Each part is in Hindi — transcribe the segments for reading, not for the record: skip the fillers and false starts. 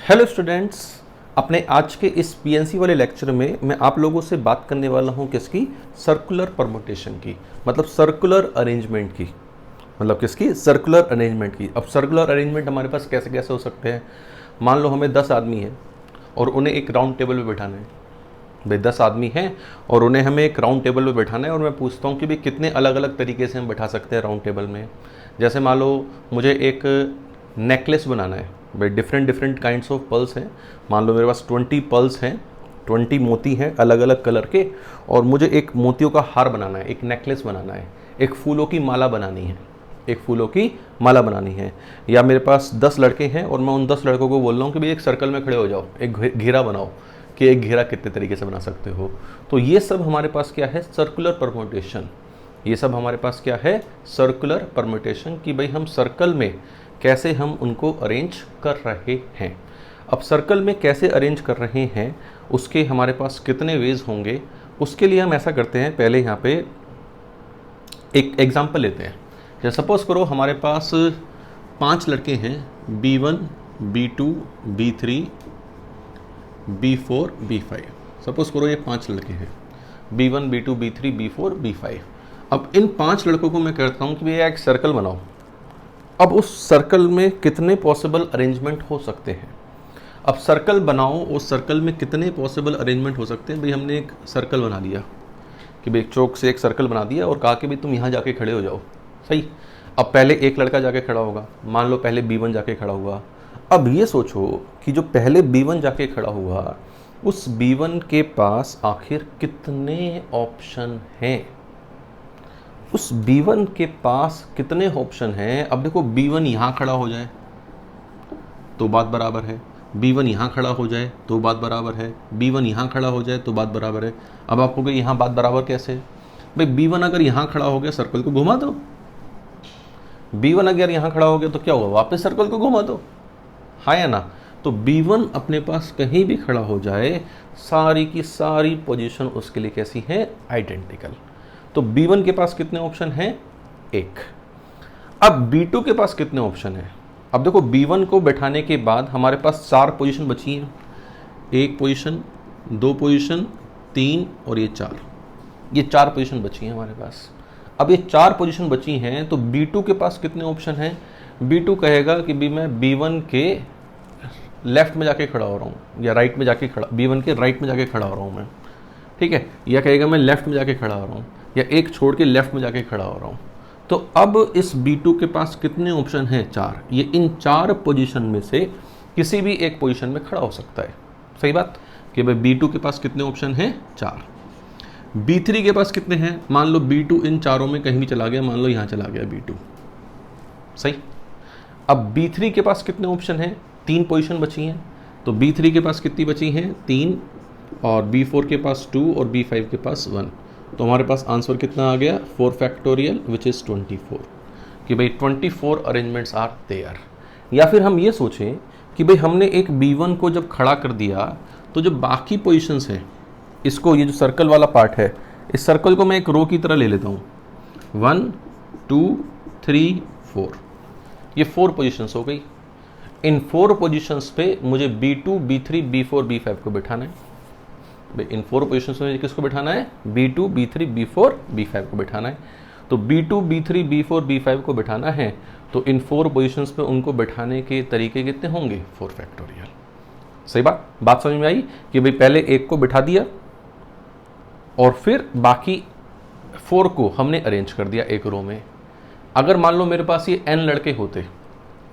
हेलो स्टूडेंट्स, अपने आज के इस पीएनसी वाले लेक्चर में मैं आप लोगों से बात करने वाला हूं किसकी? सर्कुलर परमुटेशन की, मतलब सर्कुलर अरेंजमेंट की। मतलब किसकी? सर्कुलर अरेंजमेंट की। अब सर्कुलर अरेंजमेंट हमारे पास कैसे कैसे हो सकते हैं? मान लो हमें 10 आदमी हैं और उन्हें एक राउंड टेबल पे बैठाना है। भाई 10 आदमी हैं और उन्हें हमें एक राउंड टेबल पे बैठाना है और मैं पूछता हूँ कि भाई कितने अलग अलग तरीके से हम बैठा सकते हैं राउंड टेबल में। जैसे मान लो मुझे एक नेकलेस बनाना है। भाई different different kinds of pulse हैं। मान लो मेरे पास 20 पल्स हैं, 20 मोती हैं अलग अलग कलर के, और मुझे एक मोतियों का हार बनाना है, एक नेकलेस बनाना है, एक फूलों की माला बनानी है, एक फूलों की माला बनानी है। या मेरे पास 10 लड़के हैं और मैं उन 10 लड़कों को बोल रहा हूँ कि भाई एक सर्कल में खड़े हो जाओ, एक घेरा बनाओ, कि एक घेरा कितने तरीके से बना सकते हो। तो ये सब हमारे पास क्या है? Circular permutation. ये सब हमारे पास क्या है? Circular permutation. कि भाई हम सर्कल में कैसे हम उनको अरेंज कर रहे हैं। अब सर्कल में कैसे अरेंज कर रहे हैं, उसके हमारे पास कितने वेज होंगे, उसके लिए हम ऐसा करते हैं। पहले यहाँ पे एक एग्जांपल लेते हैं। जैसे सपोज करो हमारे पास 5 लड़के हैं, B1, B2, B3, B4, B5। Suppose करो ये 5 लड़के हैं, B1, B2, B3, B4, B5। अब इन 5 लड़कों को मैं कहता हूँ कि भैया एक सर्कल बनाओ। अब उस सर्कल में कितने पॉसिबल अरेंजमेंट हो सकते हैं? अब सर्कल बनाओ, उस सर्कल में कितने पॉसिबल अरेंजमेंट हो सकते हैं? भाई हमने एक सर्कल बना लिया कि भाई चौक से एक सर्कल बना दिया और कहा कि भाई तुम यहाँ जाके खड़े हो जाओ। सही। अब पहले एक लड़का जाके खड़ा होगा, मान लो पहले B1 जाके खड़ा हुआ। अब ये सोचो कि जो पहले B1 जाके खड़ा हुआ, उस B1 के पास आखिर कितने ऑप्शन हैं? उस B1 के पास कितने ऑप्शन हैं? अब देखो B1 यहाँ खड़ा हो जाए तो बात बराबर है, B1 यहाँ खड़ा हो जाए तो बात बराबर है, B1 यहाँ खड़ा हो जाए तो बात बराबर है। अब आपको कहे यहाँ बात बराबर कैसे? भाई B1 अगर यहाँ खड़ा हो गया, सर्कल को घुमा दो। B1 अगर यहाँ खड़ा हो गया तो क्या होगा? वापस सर्कल को घुमा दो। हाँ या ना? तो B1 अपने पास कहीं भी खड़ा हो जाए, सारी की सारी पोजीशन उसके लिए कैसी है? आइडेंटिकल। तो B1 के पास कितने ऑप्शन हैं? एक। अब B2 के पास कितने ऑप्शन हैं? अब देखो B1 को बैठाने के बाद हमारे पास 4 पोजीशन बची हैं। 1 पोजीशन, 2 पोजीशन, 3 और ये 4। ये 4 पोजीशन बची हैं हमारे पास। अब ये 4 पोजीशन बची हैं तो B2 के पास कितने ऑप्शन हैं? B2 कहेगा कि भी मैं B1 के लेफ्ट में जाके खड़ा हो रहा हूँ, या राइट में जाके खड़ा, B1 के राइट में जाके खड़ा हो रहा हूँ मैं, ठीक है। या कहेगा मैं लेफ्ट में जाके खड़ा हो रहा हूँ, या एक छोड़ के लेफ्ट में जाके खड़ा हो रहा हूँ। तो अब इस B2 के पास कितने ऑप्शन हैं? 4। ये इन 4 पोजीशन में से किसी भी एक पोजीशन में खड़ा हो सकता है। सही बात कि भाई B2 के पास कितने ऑप्शन हैं? 4। B3 के पास कितने हैं? मान लो B2 इन चारों में कहीं भी चला गया, मान लो यहाँ चला गया B2। सही। अब B3 के पास कितने ऑप्शन हैं? 3 पोजीशन बची हैं। तो B3 के पास कितनी बची हैं? 3। और B4 के पास 2 और B5 के पास 1। तो हमारे पास आंसर कितना आ गया? 4 फैक्टोरियल विच इज़ 24। कि भाई 24 अरेंजमेंट्स आर देयर। या फिर हम ये सोचें कि भाई हमने एक B1 को जब खड़ा कर दिया तो जो बाकी पोजीशंस हैं, इसको, ये जो सर्कल वाला पार्ट है, इस सर्कल को मैं एक रो की तरह ले लेता हूँ। 1, 2, 3, 4। ये 4 पोजीशंस हो गई। इन 4 पोजीशंस पे मुझे B2, B3, B4, B5 को बिठाना है। इन 4 पोजीशंस में किसको बिठाना है? B2, B3, B4, B5 को बिठाना है। तो B2, B3, B4, B5 को बिठाना है तो इन 4 पोजीशंस पे उनको बिठाने के तरीके कितने होंगे? 4 फैक्टोरियल। सही बात समझ में आई कि भाई पहले एक को बिठा दिया और फिर बाकी 4 को हमने अरेंज कर दिया एक रो में। अगर मान लो मेरे पास ये n लड़के होते,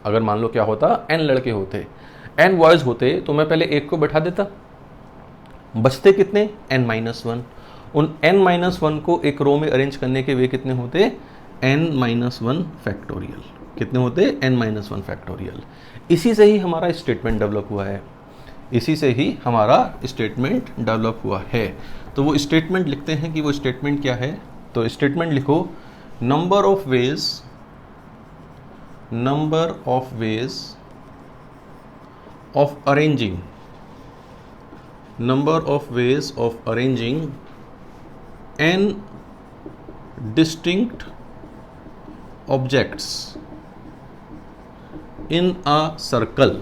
अगर मान लो क्या होता? n लड़के होते, n बॉयज होते, तो मैं पहले एक को बैठा देता। बचते कितने? n-1। उन n-1 को एक रो में अरेंज करने के वे कितने होते? n-1 factorial. कितने होते? n-1 factorial. इसी से ही हमारा स्टेटमेंट डेवलप हुआ है। इसी से ही हमारा स्टेटमेंट डेवलप हुआ है। तो वो स्टेटमेंट लिखते हैं कि वो स्टेटमेंट क्या है। तो स्टेटमेंट लिखो, number of ways of arranging n distinct objects in a circle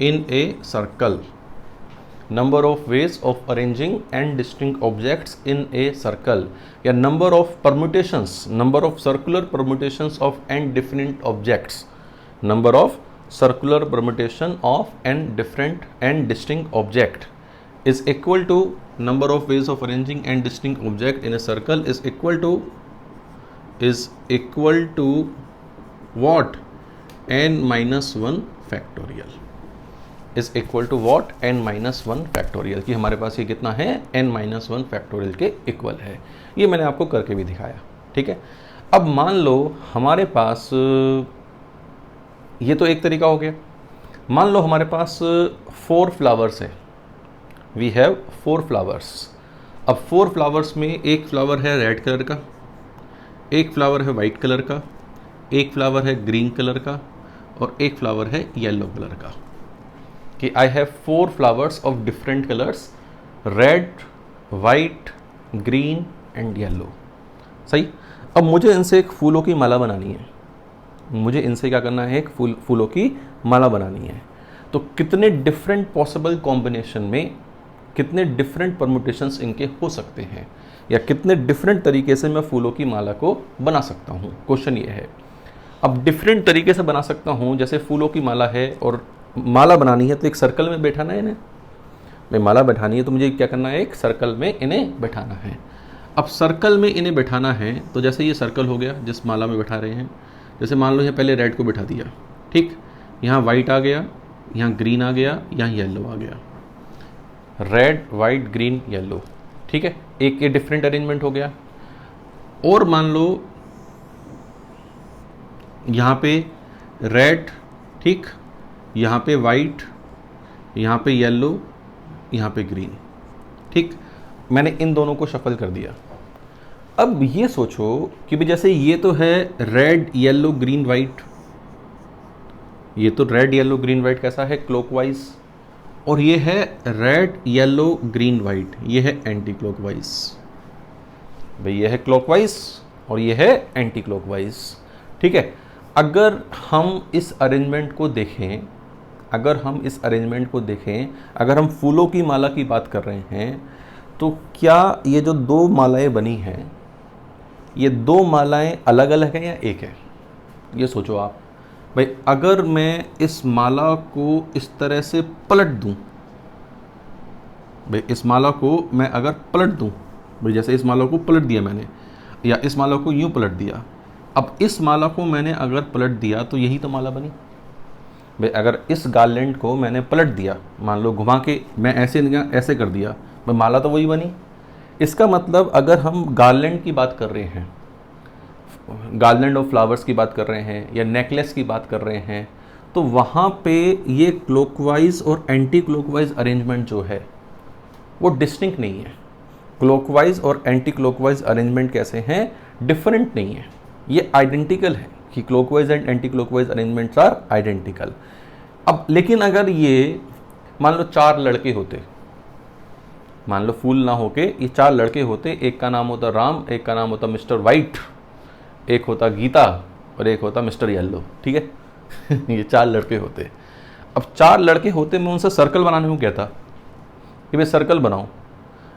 in a circle, number of ways of arranging n distinct objects in a circle, या number of permutations, number of circular permutations of n different objects, number of circular permutation of n different n distinct object is equal to number of ways of arranging and distinct object in a circle is equal to what? n minus 1 factorial is equal to what? n minus 1 factorial कि हमारे पास ये कितना है? n minus 1 factorial के इक्वल है। ये मैंने आपको करके भी दिखाया, ठीक है। अब मान लो हमारे पास, ये तो एक तरीका हो गया। मान लो हमारे पास 4 फ्लावर्स है, वी हैव 4 फ्लावर्स। अब 4 फ्लावर्स में एक फ्लावर है रेड कलर का, एक फ्लावर है वाइट कलर का, एक फ्लावर है ग्रीन कलर का और एक फ्लावर है येलो कलर का, कि I have 4 flowers of different colours, red, white, green and yellow. सही। अब मुझे इनसे एक फूलों की माला बनानी है, मुझे इनसे क्या करना है? एक फूलों की माला बनानी है। तो कितने डिफरेंट पॉसिबल कॉम्बिनेशन में कितने डिफरेंट परम्यूटेशंस इनके हो सकते हैं, या कितने डिफरेंट तरीके से मैं फूलों की माला को बना सकता हूँ, क्वेश्चन ये है। अब डिफरेंट तरीके से बना सकता हूँ, जैसे फूलों की माला है और माला बनानी है तो एक सर्कल में बैठाना है इन्हें, मैं माला बैठानी है तो मुझे क्या करना है? एक सर्कल में इन्हें बैठाना है। अब सर्कल में इन्हें बैठाना है तो जैसे ये सर्कल हो गया जिस माला में बैठा रहे हैं, जैसे मान लो यहाँ पहले रेड को बैठा दिया, ठीक, यहाँ वाइट आ गया, यहाँ ग्रीन आ गया, यहाँ येलो आ गया, रेड वाइट ग्रीन येलो, ठीक है, एक ये डिफरेंट अरेंजमेंट हो गया। और मान लो यहाँ पे रेड, ठीक, यहाँ पे वाइट, यहाँ पे येलो, यहाँ पे ग्रीन, ठीक, मैंने इन दोनों को शफल कर दिया। अब ये सोचो कि भाई जैसे ये तो है रेड येलो ग्रीन वाइट, ये तो रेड येलो ग्रीन वाइट कैसा है? क्लॉकवाइज, और ये है रेड येलो ग्रीन वाइट, ये है एंटी क्लॉकवाइज। भाई ये है क्लॉकवाइज और ये है एंटी क्लॉकवाइज, ठीक है। अगर हम इस अरेंजमेंट को देखें, अगर हम फूलों की माला की बात कर रहे हैं, तो क्या ये जो 2 मालाएं बनी हैं, ये 2 मालाएं अलग अलग हैं या एक है? ये सोचो आप। भाई अगर मैं इस माला को इस तरह से पलट दूं, भाई इस माला को मैं अगर पलट दूं, भाई जैसे इस माला को पलट दिया मैंने, या इस माला को यूं पलट दिया, अब इस माला को मैंने अगर पलट दिया तो यही तो माला बनी। भाई अगर इस गार्लैंड को मैंने पलट दिया, मान लो घुमा के मैं ऐसे कर दिया, भाई माला तो वही बनी। इसका मतलब अगर हम गार्लैंड की बात कर रहे हैं, गार्लैंड ऑफ फ्लावर्स की बात कर रहे हैं, या नेकलेस की बात कर रहे हैं, तो वहाँ पे ये क्लॉकवाइज और एंटी क्लॉकवाइज अरेंजमेंट जो है वो डिस्टिंक्ट नहीं है। क्लॉकवाइज और एंटी क्लॉकवाइज अरेंजमेंट कैसे हैं? डिफरेंट नहीं है, ये आइडेंटिकल है कि clockwise and anti clockwise arrangements are identical. अब लेकिन अगर ये मान लो 4 लड़के होते, मान लो फूल ना होके ये 4 लड़के होते, एक का नाम होता राम, एक का नाम होता मिस्टर वाइट, एक होता गीता और एक होता मिस्टर येलो, ठीक है। ये 4 लड़के होते। अब 4 लड़के होते, मैं उनसे सर्कल बनाने को कहता कि भाई सर्कल बनाओ।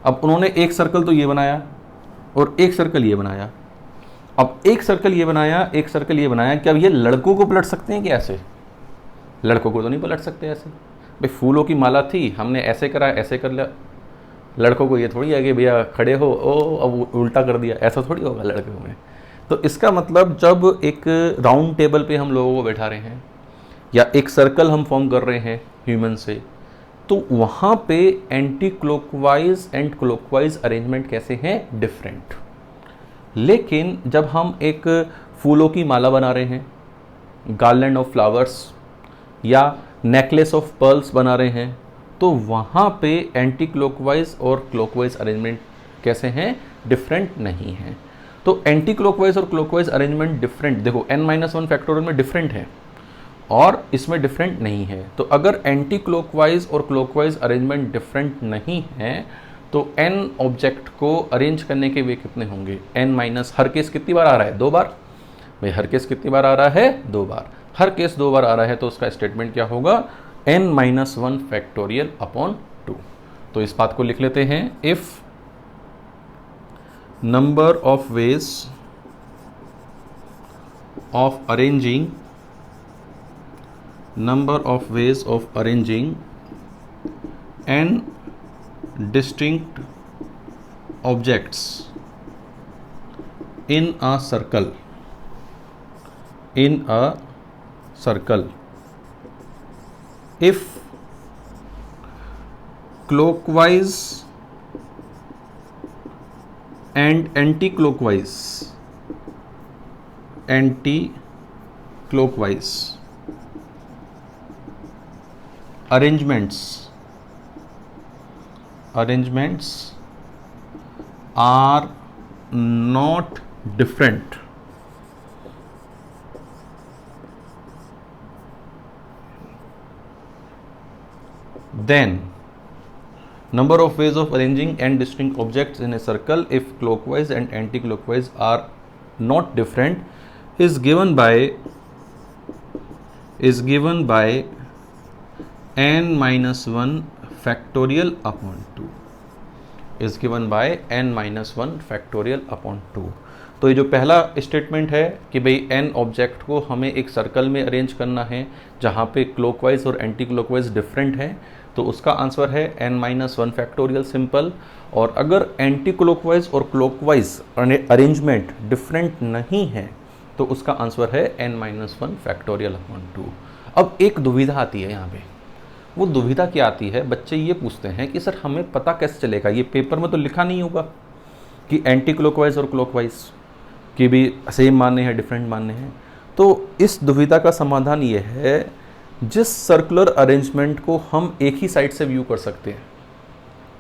अब उन्होंने एक सर्कल तो ये बनाया और एक सर्कल ये बनाया। अब एक सर्कल ये बनाया, एक सर्कल ये बनाया, क्या ये लड़कों को पलट सकते हैं? क्या ऐसे? लड़कों को तो नहीं पलट सकते ऐसे। भाई फूलों की माला थी, हमने ऐसे करा, ऐसे कर लिया। लड़कों को ये थोड़ी है कि भैया खड़े हो, ओ अब उल्टा कर दिया, ऐसा थोड़ी होगा लड़कों में। तो इसका मतलब जब एक राउंड टेबल पे हम लोगों को बैठा रहे हैं या एक सर्कल हम फॉर्म कर रहे हैं ह्यूमन से, तो वहाँ पे anti clockwise and clockwise arrangement कैसे हैं? डिफरेंट। लेकिन जब हम एक फूलों की माला बना रहे हैं, गार्लैंड ऑफ फ्लावर्स या नेकलेस ऑफ पर्ल्स बना रहे हैं, तो वहाँ पे एंटी क्लॉकवाइज और क्लॉकवाइज अरेंजमेंट कैसे हैं? डिफरेंट नहीं है। तो एंटी क्लॉकवाइज और क्लॉकवाइज अरेंजमेंट डिफरेंट, देखो n-1 फैक्टोरियल में डिफरेंट है और इसमें डिफरेंट नहीं है। तो अगर एंटी क्लॉकवाइज और क्लॉकवाइज अरेंजमेंट डिफरेंट नहीं है तो n ऑब्जेक्ट को अरेंज करने के वे कितने होंगे? n- हर केस कितनी बार आ रहा है? 2 बार। भाई हर केस कितनी बार आ रहा है? 2 बार। हर केस 2 बार आ रहा है तो उसका स्टेटमेंट क्या होगा? n-1 factorial upon 2। तो इस बात को लिख लेते हैं, if number of ways of arranging n distinct objects in a circle if clockwise and anti-clockwise arrangements are not different, then number of ways of arranging n distinct objects in a circle if clockwise and anti-clockwise are not different is given by n-1 factorial upon 2 is given by n-1 factorial upon 2। तो ये जो पहला स्टेटमेंट है कि भाई n ऑब्जेक्ट को हमें एक सर्कल में अरेंज करना है जहाँ पे क्लॉकवाइज और एंटी क्लॉकवाइज डिफरेंट है, तो उसका आंसर है n-1 फैक्टोरियल सिंपल। और अगर एंटी क्लॉकवाइज और क्लॉकवाइज अरेंजमेंट डिफरेंट नहीं है तो उसका आंसर है n-1 फैक्टोरियल अपॉन 2। अब एक दुविधा आती है यहाँ पे, वो दुविधा क्या आती है, बच्चे ये पूछते हैं कि सर हमें पता कैसे चलेगा, ये पेपर में तो लिखा नहीं होगा कि एंटी क्लॉकवाइज और क्लॉकवाइज की भी सेम मानने हैं डिफरेंट मानने हैं। तो इस दुविधा का समाधान ये है, जिस सर्कुलर अरेंजमेंट को हम एक ही साइड से व्यू कर सकते हैं,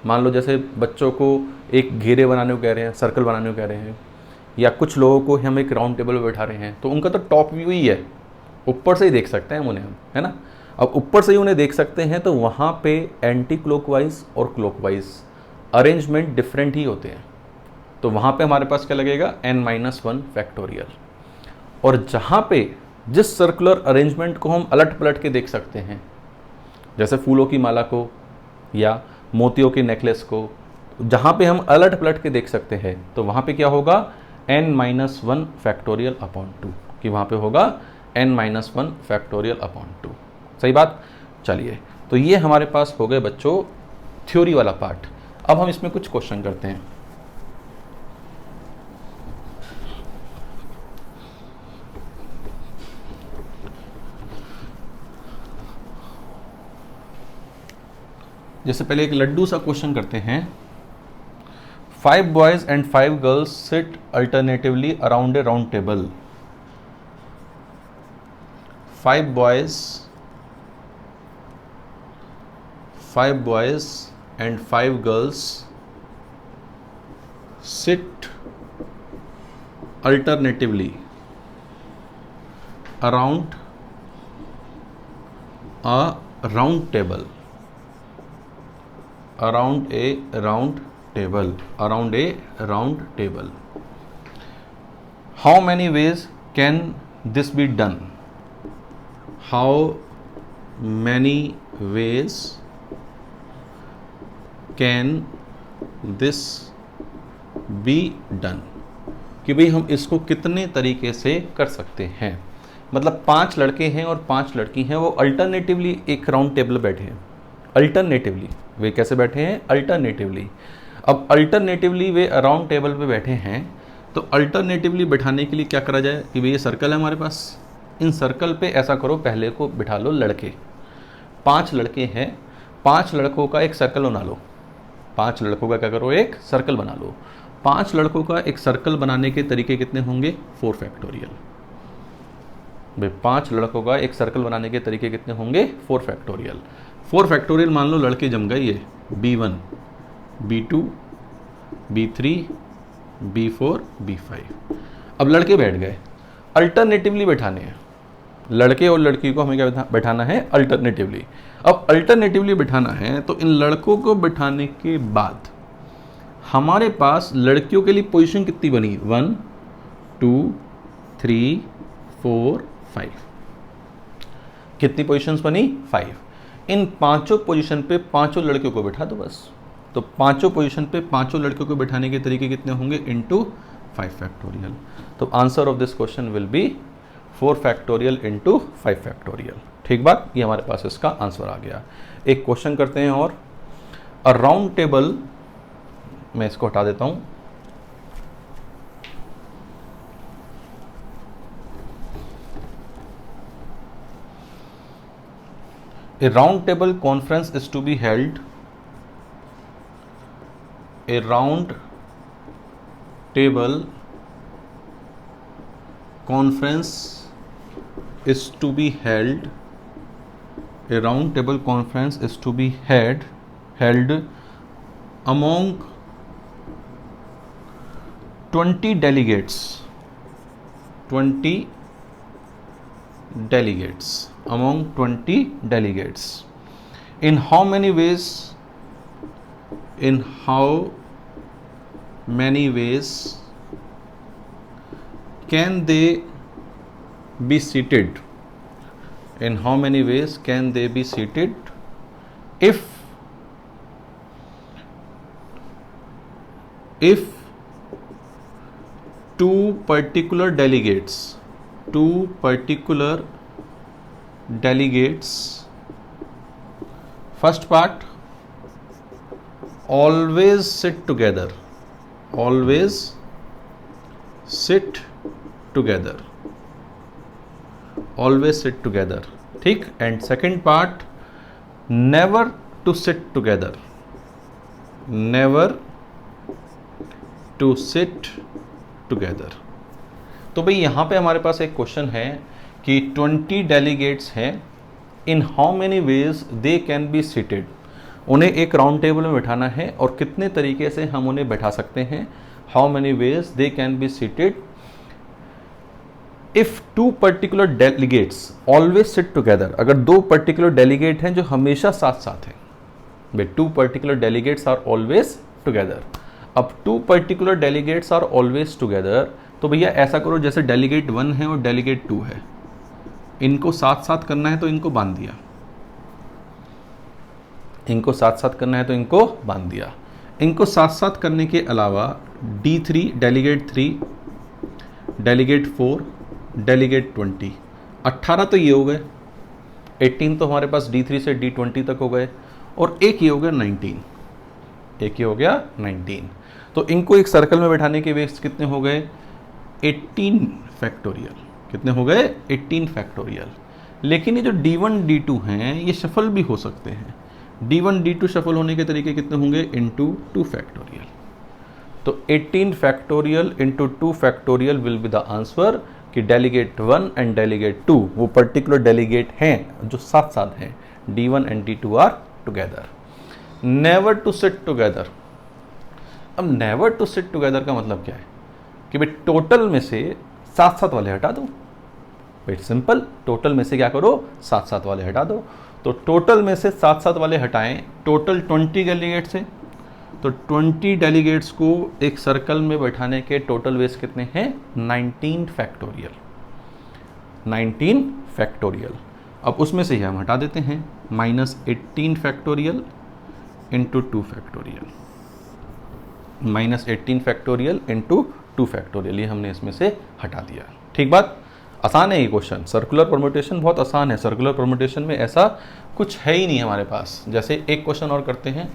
मान लो जैसे बच्चों को एक घेरे बनाने को कह रहे हैं, सर्कल बनाने को कह रहे हैं, या कुछ लोगों को हम एक राउंड टेबल पर बैठा रहे हैं, तो उनका तो टॉप व्यू ही है, ऊपर से ही देख सकते हैं उन्हें हम, है ना। अब ऊपर से ही उन्हें देख सकते हैं तो वहाँ पे एंटी क्लॉकवाइज और क्लॉकवाइज अरेंजमेंट डिफरेंट ही होते हैं, तो वहाँ पे हमारे पास क्या लगेगा n-1 फैक्टोरियल। और जहाँ पे जिस सर्कुलर अरेंजमेंट को हम अलट पलट के देख सकते हैं, जैसे फूलों की माला को या मोतियों के नेकलेस को, जहाँ पे हम अलट पलट के देख सकते हैं, तो वहाँ पे क्या होगा n-1 फैक्टोरियल अपॉन 2, कि वहाँ पे होगा n-1 फैक्टोरियल अपॉन 2। सही बात। चलिए, तो ये हमारे पास हो गए बच्चों थ्योरी वाला पार्ट। अब हम इसमें कुछ क्वेश्चन करते हैं। जैसे पहले एक लड्डू सा क्वेश्चन करते हैं। 5 boys and 5 girls sit alternatively around a round table. 5 boys and 5 girls sit alternatively around a round table, around a round table. How many ways can this be done? How many ways can this be done, कि भाई हम इसको कितने तरीके से कर सकते हैं। मतलब 5 लड़के हैं और 5 लड़की हैं, वो अल्टरनेटिवली एक राउंड टेबल बैठे हैं। अल्टरनेटिवली वे कैसे बैठे हैं? अल्टरनेटिवली। अब अल्टरनेटिवली वे राउंड टेबल पे बैठे हैं, तो अल्टरनेटिवली बैठाने के लिए क्या करा जाए कि भाई ये सर्कल है हमारे पास, इन सर्कल पे ऐसा करो, पहले को बिठा लो लड़के। 5 लड़के हैं, 5 लड़कों का एक सर्कल बना लो। 5 लड़कों का क्या करो? एक सर्कल बना लो। 5 लड़कों का एक सर्कल बनाने के तरीके कितने होंगे? 4 फैक्टोरियल। भाई 5 लड़कों का एक सर्कल बनाने के तरीके कितने होंगे? 4 फैक्टोरियल। 4 फैक्टोरियल मान लो लड़के जम गए, ये B1, B2, B3, B4, B5। अब लड़के बैठ गए, अल्टरनेटिवली बैठाने हैं लड़के और लड़की को, हमें क्या बैठाना है? अल्टरनेटिवली। अब अल्टरनेटिवली बिठाना है तो इन लड़कों को बिठाने के बाद हमारे पास लड़कियों के लिए पोजीशन कितनी बनी? 1 2 3 4 5। कितनी पोजीशंस बनी? 5। इन पांचों पोजीशन पे पांचों लड़कियों को बैठा दो बस। तो पांचों पोजीशन पे पांचों लड़कियों को बैठाने के तरीके कितने होंगे, इनटू 5 फैक्टोरियल। तो answer of this question will be 4 factorial into 5 factorial. ठीक बात, ये हमारे पास इसका आंसर आ गया। एक क्वेश्चन करते हैं और, अ राउंड टेबल, मैं इसको हटा देता हूं, A round table conference is to be held. A round table conference is to be held. A round table conference is to be held among 20 delegates. 20 delegates, among 20 delegates. In how many ways? In how many ways can they be seated? In how many ways can they be seated if two particular delegates first part always sit together, ठीक, and second part never to sit together, तो भाई यहाँ पे हमारे पास एक क्वेश्चन है कि 20 डेलीगेट्स हैं, इन how many veg they can be seated, उन्हें एक राउंड टेबल में बैठाना है और कितने तरीके से हम उन्हें बैठा सकते हैं, how many veg they can be seated if two particular delegates always sit together, अगर दो पर्टिकुलर डेलीगेट हैं जो हमेशा साथ साथ हैं, वे two particular delegates are always together. अब two particular delegates are always together, तो भैया ऐसा करो जैसे डेलीगेट 1 है और डेलीगेट 2 है, इनको साथ साथ करना है तो इनको बांध दिया, इनको साथ साथ करना है तो इनको बांध दिया। इनको साथ साथ करने के अलावा D3 डेलीगेट 3, डेलीगेट 4, डेलीगेट 20, 18 तो ये हो गए, 18 तो हमारे पास D3 से D20 तक हो गए, और एक ये हो गया 19, एक ये हो गया 19। तो इनको एक सर्कल में बैठाने के वेस्ट कितने हो गए, 18 फैक्टोरियल। कितने हो गए, 18 फैक्टोरियल। लेकिन ये जो D1 D2 हैं ये शफल भी हो सकते हैं, D1 D2 शफल होने के तरीके कितने होंगे, इंटू 2 फैक्टोरियल। तो 18 factorial into 2 factorial will be the answer, कि डेलीगेट 1 एंड डेलीगेट 2 वो पर्टिकुलर डेलीगेट हैं जो साथ साथ हैं, D1 and D2 are together. Never to sit together, अब नेवर टू सिट टुगेदर का मतलब क्या है कि भाई टोटल में से साथ साथ वाले हटा दो, वेरी सिंपल, टोटल में से क्या करो, साथ साथ वाले हटा दो। तो टोटल में से साथ साथ वाले हटाएं, टोटल 20 डेलीगेट्स हैं, तो 20 डेलीगेट्स को एक सर्कल में बैठाने के टोटल वेज कितने हैं, 19 फैक्टोरियल, 19 फैक्टोरियल। अब उसमें से ही हम हटा देते हैं -18 factorial into 2 factorial, -18 factorial into 2 factorial, ये हमने इसमें से हटा दिया। ठीक बात, आसान है ये क्वेश्चन, सर्कुलर परम्यूटेशन बहुत आसान है, सर्कुलर परम्यूटेशन में ऐसा कुछ है ही नहीं हमारे पास। जैसे एक क्वेश्चन और करते हैं,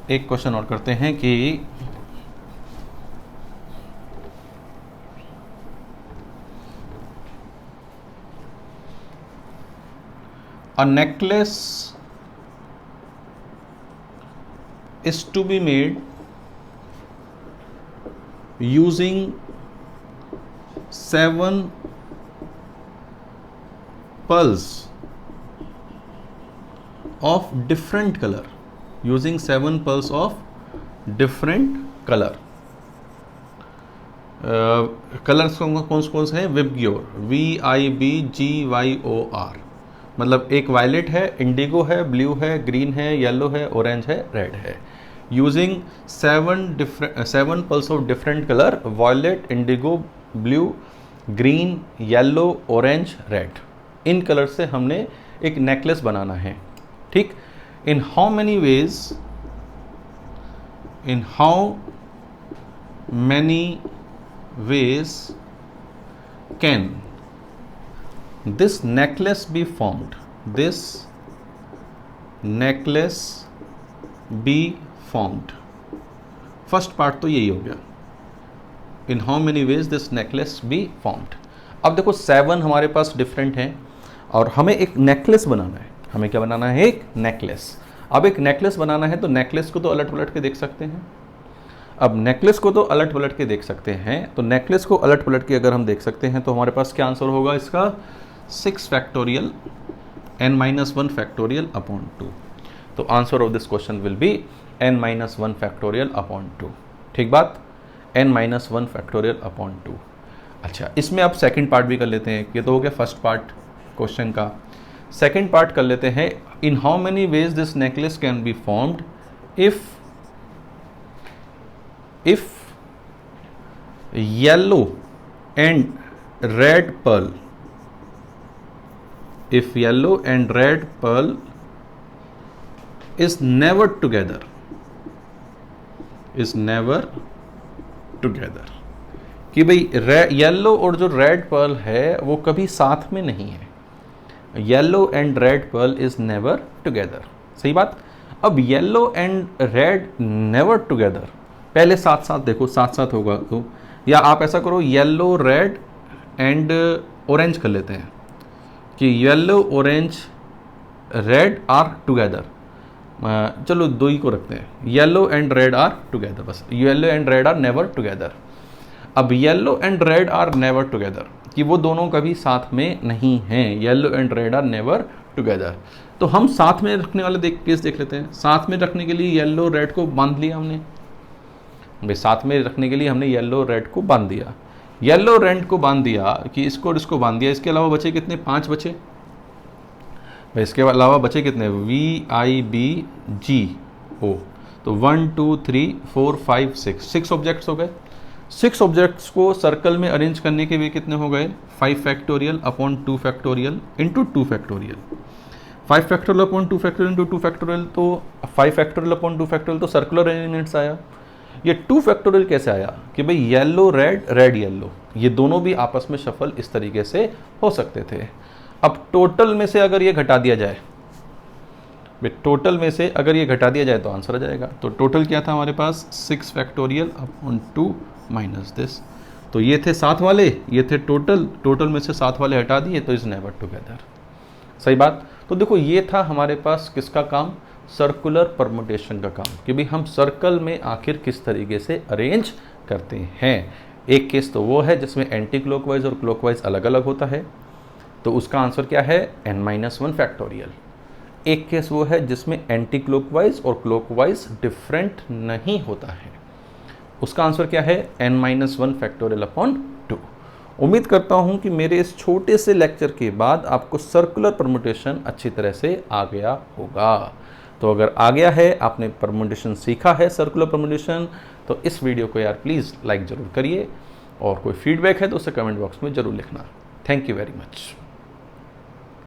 एक क्वेश्चन और करते हैं कि a necklace is to be made using 7 pearls of different color, using 7 pearls of different color। Colours कौन से हैं, विबग्योर, VIBGYOR, मतलब एक वायलेट है, इंडिगो है, ब्लू है, ग्रीन है, येलो है, ऑरेंज है, रेड है। Using 7 pearls of different colour, violet, indigo, blue, green, yellow, orange, red. इन कलर से हमने एक नेकलेस बनाना है, ठीक। In how many ways can this necklace be formed, this necklace be formed. First part तो यही हो गया, in how many ways this necklace be formed. अब देखो 7 हमारे पास डिफरेंट हैं और हमें एक नेकलेस बनाना है। हमें क्या बनाना है? एक नेकलेस। अब एक नेकलेस बनाना है तो नेकलेस को तो अलट पलट के देख सकते हैं। अब नेकलेस को तो अलट पलट के देख सकते हैं, तो नेकलेस को अलट पलट के अगर हम देख सकते हैं तो हमारे पास क्या आंसर होगा इसका? 6 फैक्टोरियल n-1 फैक्टोरियल अपॉन 2। तो answer of this question will be n-1 factorial upon 2। ठीक बात, n-1 फैक्टोरियल अपॉन 2। अच्छा, इसमें आप सेकंड पार्ट भी कर लेते हैं। ये तो हो गया फर्स्ट पार्ट क्वेश्चन का। सेकंड पार्ट कर लेते हैं, इन how many ways this necklace can be formed if yellow and red pearl, if yellow and red pearl is never together, कि भाई येलो और जो रेड पर्ल है वो कभी साथ में नहीं है। Yellow and red pearl is never together, सही बात। अब yellow and red never together, पहले साथ साथ देखो, साथ साथ होगा तो, या आप ऐसा करो येलो रेड एंड ऑरेंज कर लेते हैं कि yellow orange red are together. चलो दो ही को रखते हैं, yellow and red are together, बस yellow and red are never together. अब yellow and red are never together कि वो दोनों कभी साथ में नहीं हैं, yellow and red are never together. तो हम साथ में रखने वाले केस देख लेते हैं। साथ में रखने के लिए येलो रेड को बांध लिया हमने, भाई साथ में रखने के लिए हमने येलो रेड को बांध दिया। येलो रेड को बांध दिया कि इसको और इसको बांध दिया। इसके अलावा बचे कितने? 5 बचे भाई। इसके अलावा बचे कितने? VIBGO। तो 1 2 3 4 5 6 ऑब्जेक्ट्स हो गए। 6 ऑब्जेक्ट्स को सर्कल में अरेंज करने के लिए कितने हो गए? 5 factorial upon 2 factorial into 2 factorial. 5 factorial upon 2 factorial into 2 factorial, तो 5 फैक्टोरियल अपॉन 2 फैक्टोरियल तो सर्कुलर अरेंजमेंट्स आया। ये 2 फैक्टोरियल कैसे आया कि भाई येलो रेड रेड येलो, ये दोनों भी आपस में शफल इस तरीके से हो सकते थे। अब टोटल में से अगर ये घटा दिया जाए, टोटल में से अगर ये घटा दिया जाए तो आंसर आ जाएगा। तो टोटल क्या था हमारे पास? 6 फैक्टोरियल अपॉन 2 माइनस दिस। तो ये थे साथ वाले, ये थे टोटल में से साथ वाले हटा दिए तो इज नेवर टुगेदर, सही बात। तो देखो ये था हमारे पास किसका काम? सर्कुलर परमुटेशन का काम, कि भाई हम सर्कल में आखिर किस तरीके से अरेंज करते हैं। एक केस तो वो है जिसमें एंटी क्लॉकवाइज और क्लॉकवाइज अलग अलग होता है, तो उसका आंसर क्या है? n-1 factorial. एक केस वो है जिसमें एंटी क्लॉकवाइज और क्लॉकवाइज डिफरेंट नहीं होता है, उसका आंसर क्या है? n-1 factorial upon 2। उम्मीद करता हूं कि मेरे इस छोटे से लेक्चर के बाद आपको सर्कुलर परमुटेशन अच्छी तरह से आ गया होगा। तो अगर आ गया है, आपने परमुटेशन सीखा है, सर्कुलर परमुटेशन, तो इस वीडियो को यार प्लीज़ लाइक ज़रूर करिए, और कोई फीडबैक है तो उसे कमेंट बॉक्स में ज़रूर लिखना। Thank you very much.